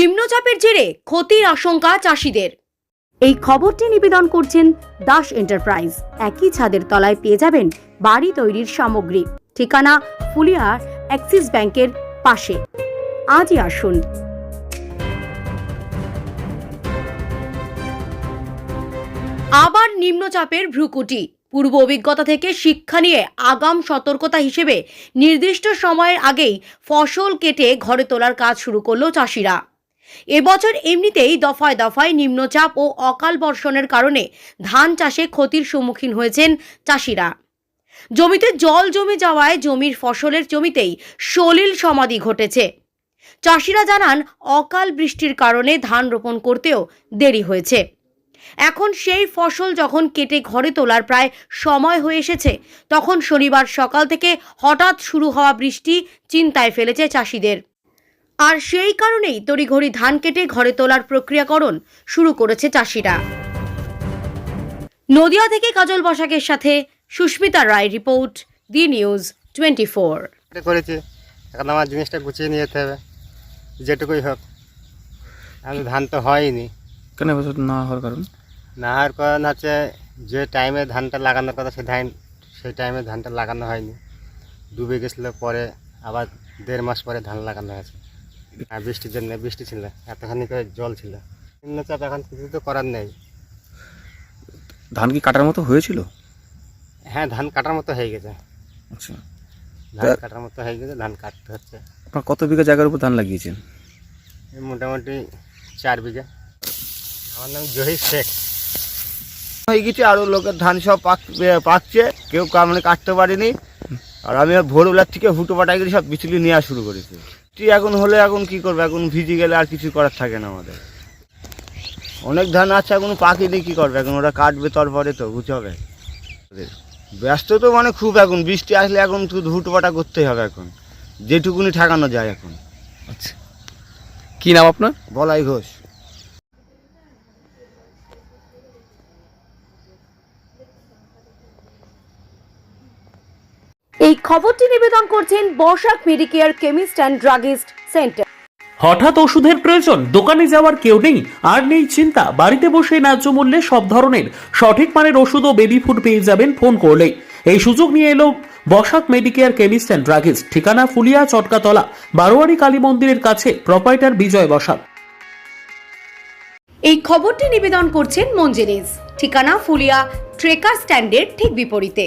নিম্নচাপের জেরে ক্ষতির আশঙ্কা চাষিদের। এই খবরটি নিবেদন করছেন দাস এন্টারপ্রাইজ। একই ছাদের তলায় পেয়ে যাবেন বাড়ি তৈরির সামগ্রী। ঠিকানা ফুলিয়ার অ্যাক্সিস ব্যাংকের পাশে। আজই আসুন। আবার নিম্নচাপের ভ্রুকুটি। পূর্ব অভিজ্ঞতা থেকে শিক্ষা নিয়ে আগাম সতর্কতা হিসেবে নির্দিষ্ট সময়ের আগেই ফসল কেটে ঘরে তোলার কাজ শুরু করলো চাষিরা। এবছর এমনিতেই দফায় দফায় নিম্নচাপ ও অকাল বর্ষণের কারণে ধান চাষে ক্ষতির সম্মুখীন হয়েছেন চাষিরা। জমিতে জল জমে যাওয়ায় জমির ফসলের জমিতেই সলিল সমাধি ঘটেছে। চাষিরা জানান, অকাল বৃষ্টির কারণে ধান রোপণ করতেও দেরি হয়েছে। এখন সেই ফসল যখন কেটে ঘরে তোলার প্রায় সময় হয়ে এসেছে, তখন শনিবার সকাল থেকে হঠাৎ শুরু হওয়া বৃষ্টি চিন্তায় ফেলেছে চাষিদের। আর সেই কারণেই তড়িঘড়ি ধান কেটে ঘরে তোলার প্রক্রিয়াকরণ শুরু করেছে চাষিরা। নদিয়া থেকে কাজল বসাকের সাথে সুস্মিতা রায় রিপোর্ট, দি নিউজ 24। করেছি, এখন আমার জিনিসটা গুছিয়ে নিয়ে যেতে হবে, যেটুকুই হোক। আমি ধান তো হয়নি। কেন বছর না হওয়ার কারণ? না হওয়ার কারণ হচ্ছে যে টাইমে ধানটা লাগানোর কথা সেই টাইমে ধানটা লাগানো হয়নি, ডুবে গেছিলো। পরে আবার 1.5 মাস পরে ধান লাগানো হয়েছে। আর বৃষ্টির জন্য, বৃষ্টি ছিল, এতখানি করে জল ছিল। নিম্নচাপ এখন কিছু তো করার নেই। ধান কি কাটার মতো হয়েছিল? হ্যাঁ, ধান কাটার মতো হয়ে গেছে। আচ্ছা, ধান কাটার মতো হয়ে গেছে, ধান কাটতে হচ্ছে। আপনার কত বিঘা জায়গার উপর ধান লাগিয়েছেন? মোটামুটি 4 বিঘা। আমার নাম জহির শেখ। হয়ে গেছে, আরও লোকের ধান সব পাকছে, কেউ মানে কাটতে পারেনি। আর আমি ভোরবেলার থেকে হুটো পাটাই করে সব বিচুলি নেওয়া শুরু করেছি। এখন হলে এখন কি করবো, এখন ভিজে গেলে আর কিছু করার থাকে না আমাদের। অনেক ধান আছে এখন পাকিনি, কি করবে এখন, ওরা কাটবে তারপরে তো বুঝতে হবে। ব্যস্ত তো মানে খুব, এখন বৃষ্টি আসলে এখন শুধু হুটো পাটা করতেই হবে এখন, যেটুকুনি ঠেকানো যায় এখন। আচ্ছা, কি নাম আপনার? বলাই ঘোষ। এই খবরটি নিবেদন করছেন Basak Medicare chemist and druggist centre. হঠাৎ ওষুধের প্রয়োজন, দোকানে যাওয়ার কেউ নেই, আর নেই চিন্তা। বাড়িতে বসে ন্যায্য মূল্যে সব ধরনের সঠিক মানের ওষুধ ও বেবি ফুড পেয়ে যাবেন ফোন করলেই। এই সুযোগ নিয়ে এলো Basak Medicare chemist and druggist. ঠিকানা ফুলিয়া চটকাতলা, বারোয়ারি কালী মন্দিরের কাছে। প্রোপাইটার বিজয় বসাক। এই খবরটি নিবেদন করছেন মঞ্জেরিজ। ঠিকানা ফুলিয়া ট্রেকার স্ট্যান্ডের ঠিক বিপরীতে।